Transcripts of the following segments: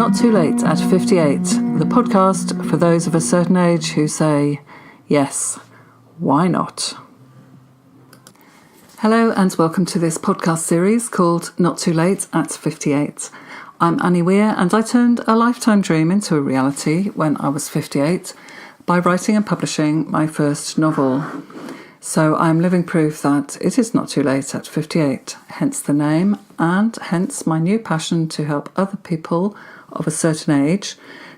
Not Too Late at 58, the podcast for those of a certain age who say, yes, why not? Hello and welcome to this podcast series called Not Too Late at 58. I'm Annie Weir and I turned a lifetime dream into a reality when I was 58 by writing and publishing my first novel. So I'm living proof that it is not too late at 58, hence the name and hence my new passion to help other people of a certain age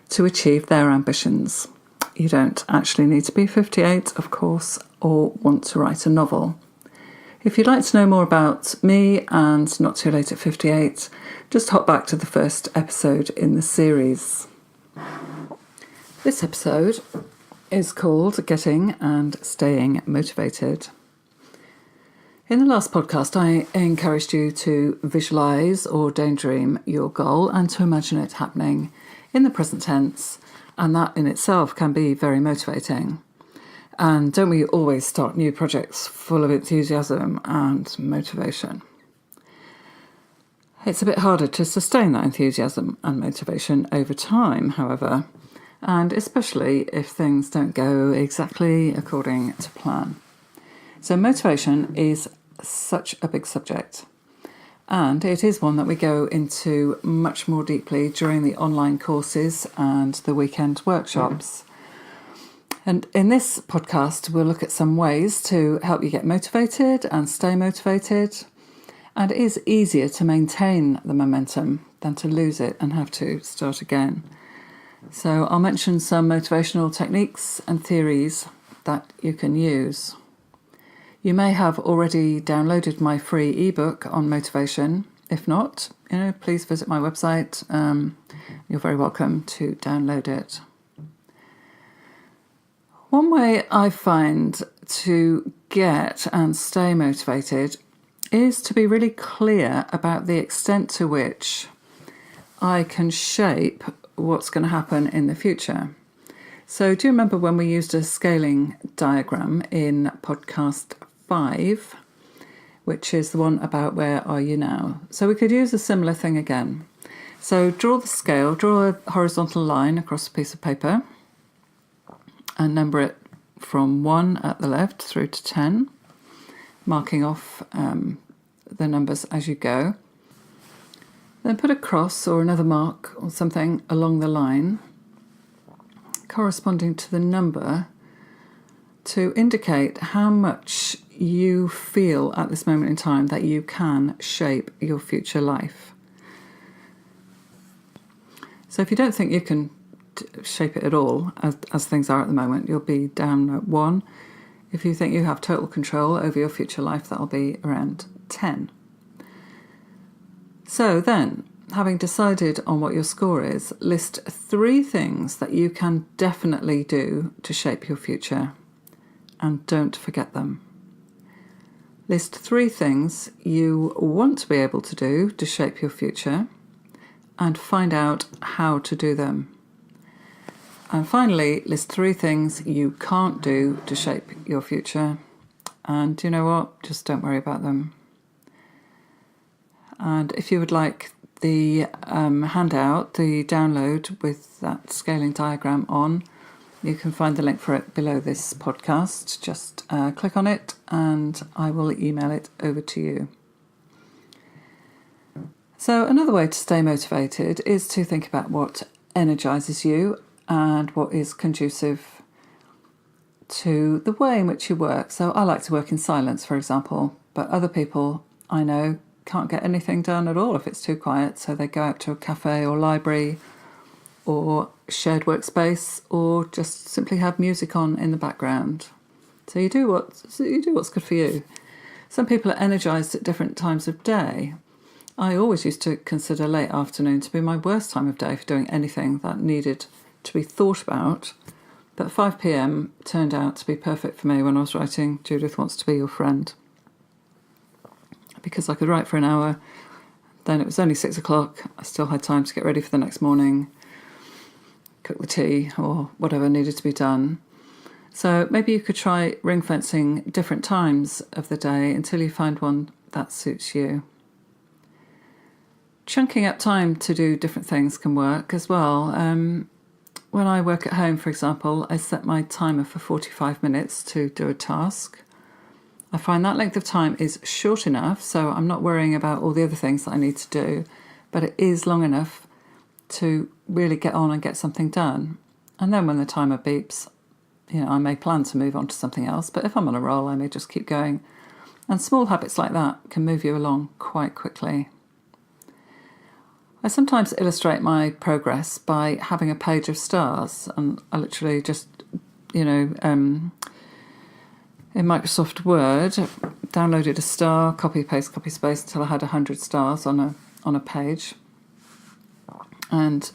to achieve their ambitions. You don't actually need to be 58, of course, or want to write a novel. If you'd like to know more about me and Not Too Late at 58, just hop back to the first episode in the series. This episode is called Getting and Staying Motivated. In the last podcast, I encouraged you to visualise or daydream your goal and to imagine it happening in the present tense, and that in itself can be very motivating. And don't we always start new projects full of enthusiasm and motivation? It's a bit harder to sustain that enthusiasm and motivation over time, however, and especially if things don't go exactly according to plan. So motivation is such a big subject, and it is one that we go into much more deeply during the online courses and the weekend workshops. And in this podcast, we'll look at some ways to help you get motivated and stay motivated. And it is easier to maintain the momentum than to lose it and have to start again. So I'll mention some motivational techniques and theories that you can use. You may have already downloaded my free ebook on motivation. If not, please visit my website. You're very welcome to download it. One way I find to get and stay motivated is to be really clear about the extent to which I can shape what's going to happen in the future. So do you remember when we used a scaling diagram in podcast 5, which is the one about where are you now? So we could use a similar thing again. So draw the scale, draw a horizontal line across a piece of paper and number it from 1 at the left through to 10, marking off the numbers as you go. Then put a cross or another mark or something along the line corresponding to the number to indicate how much you feel at this moment in time that you can shape your future life. So if you don't think you can shape it at all, as things are at the moment, you'll be down at 1. If you think you have total control over your future life, that'll be around 10. So then, having decided on what your score is, list 3 things that you can definitely do to shape your future, and don't forget them. List 3 things you want to be able to do to shape your future, and find out how to do them. And finally, list 3 things you can't do to shape your future, and you know what? Just don't worry about them. And if you would like the handout, the download with that scaling diagram on, you can find the link for it below this podcast. Just click on it and I will email it over to you. So another way to stay motivated is to think about what energises you and what is conducive to the way in which you work. So I like to work in silence, for example, but other people I know can't get anything done at all if it's too quiet, so they go out to a cafe or library or shared workspace or just simply have music on in the background. So you do what's good for you. Some people are energised at different times of day. I always used to consider late afternoon to be my worst time of day for doing anything that needed to be thought about, but 5 p.m. turned out to be perfect for me when I was writing Judith Wants to Be Your Friend, because I could write for an hour, then it was only 6 o'clock, I still had time to get ready for the next morning, cook the tea or whatever needed to be done. So maybe you could try ring fencing different times of the day until you find one that suits you. chunking up time to do different things can work as well. When I work at home, for example, I set my timer for 45 minutes to do a task. I find that length of time is short enough, so I'm not worrying about all the other things that I need to do, but it is long enough to really get on and get something done. And then when the timer beeps, I may plan to move on to something else, but if I'm on a roll, I may just keep going. And small habits like that can move you along quite quickly. I sometimes illustrate my progress by having a page of stars, and I literally just, in Microsoft Word, downloaded a star, copy, paste, until I had 100 stars on a page. And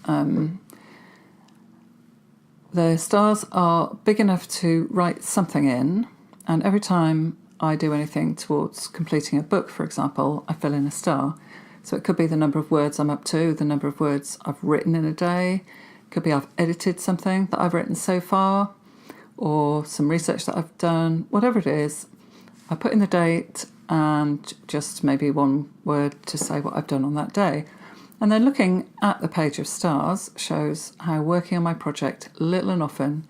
the stars are big enough to write something in, and every time I do anything towards completing a book, for example, I fill in a star. So it could be the number of words I'm up to, the number of words I've written in a day. It could be I've edited something that I've written so far, or some research that I've done. Whatever it is, I put in the date and just maybe one word to say what I've done on that day. And then looking at the page of stars shows how working on my project little and often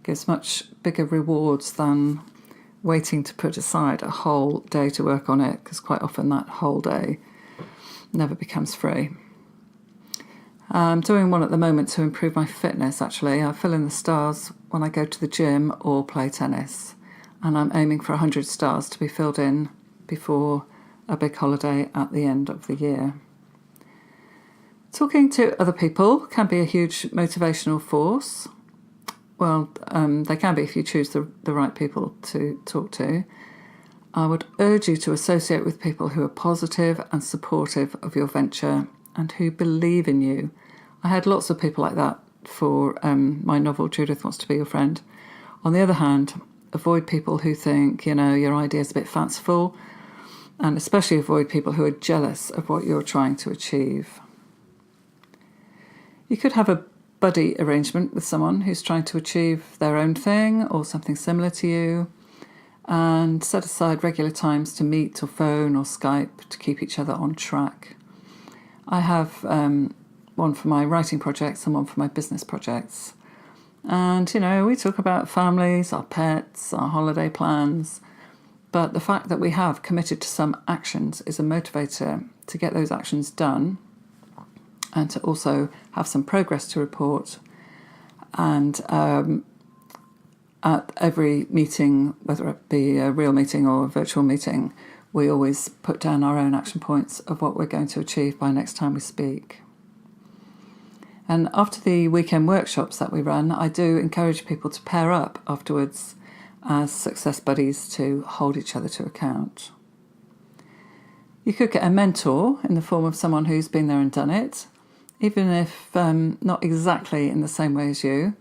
gives much bigger rewards than waiting to put aside a whole day to work on it, because quite often that whole day never becomes free. I'm doing one at the moment to improve my fitness, actually. I fill in the stars when I go to the gym or play tennis, and I'm aiming for 100 stars to be filled in before a big holiday at the end of the year. Talking to other people can be a huge motivational force. Well, they can be if you choose the right people to talk to. I would urge you to associate with people who are positive and supportive of your venture and who believe in you. I had lots of people like that for my novel, Judith Wants to Be Your Friend. On the other hand, avoid people who think, your idea is a bit fanciful, and especially avoid people who are jealous of what you're trying to achieve. You could have a buddy arrangement with someone who's trying to achieve their own thing or something similar to you, and set aside regular times to meet or phone or Skype to keep each other on track. I have one for my writing projects and one for my business projects. And, we talk about families, our pets, our holiday plans, but the fact that we have committed to some actions is a motivator to get those actions done and to also have some progress to report. And at every meeting, whether it be a real meeting or a virtual meeting, we always put down our own action points of what we're going to achieve by next time we speak. And after the weekend workshops that we run, I do encourage people to pair up afterwards as success buddies to hold each other to account. You could get a mentor in the form of someone who's been there and done it, even if not exactly in the same way as you.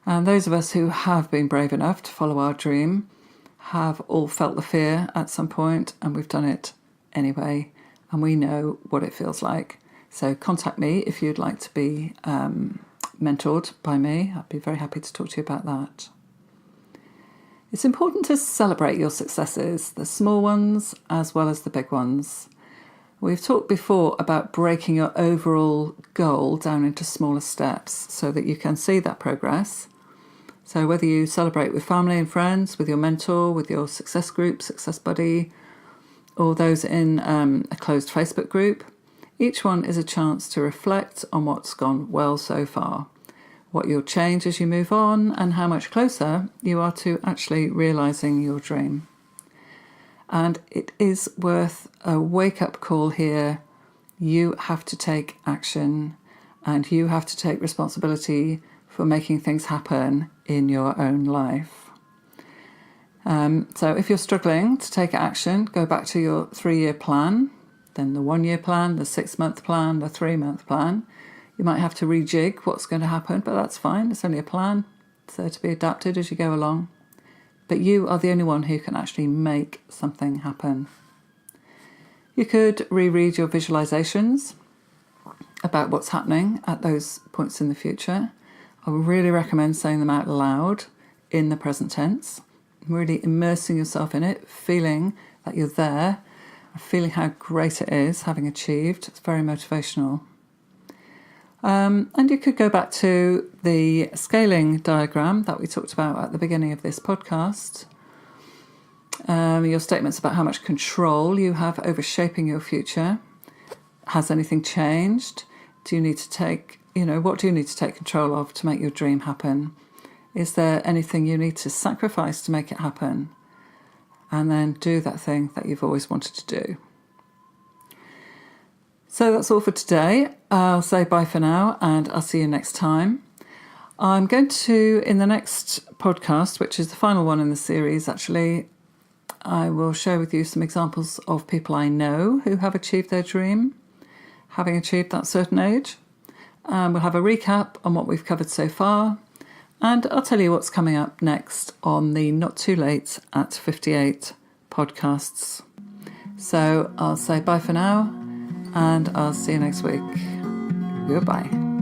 And those of us who have been brave enough to follow our dream have all felt the fear at some point, and we've done it anyway, and we know what it feels like. So contact me if you'd like to be mentored by me. I'd be very happy to talk to you about that. It's important to celebrate your successes, the small ones as well as the big ones. We've talked before about breaking your overall goal down into smaller steps so that you can see that progress. So whether you celebrate with family and friends, with your mentor, with your success group, success buddy, or those in a closed Facebook group, each one is a chance to reflect on what's gone well so far, what you'll change as you move on, and how much closer you are to actually realising your dream. And it is worth a wake-up call here. You have to take action, and you have to take responsibility for making things happen in your own life. So if you're struggling to take action, go back to your 3-year plan, then the 1-year plan, the 6-month plan, the 3-month plan. You might have to rejig what's going to happen, but that's fine. It's only a plan. It's there to be adapted as you go along. But you are the only one who can actually make something happen. You could reread your visualizations about what's happening at those points in the future. I would really recommend saying them out loud in the present tense, really immersing yourself in it, feeling that you're there, feeling how great it is having achieved. It's very motivational. And you could go back to the scaling diagram that we talked about at the beginning of this podcast. Your statements about how much control you have over shaping your future. Has anything changed? Do you need to take, what do you need to take control of to make your dream happen? Is there anything you need to sacrifice to make it happen? And then do that thing that you've always wanted to do. So that's all for today. I'll say bye for now, and I'll see you next time. I'm going to, in the next podcast, which is the final one in the series, actually, I will share with you some examples of people I know who have achieved their dream, having achieved that certain age. We'll have a recap on what we've covered so far, and I'll tell you what's coming up next on the Not Too Late at 58 podcasts. So I'll say bye for now, and I'll see you next week. Goodbye.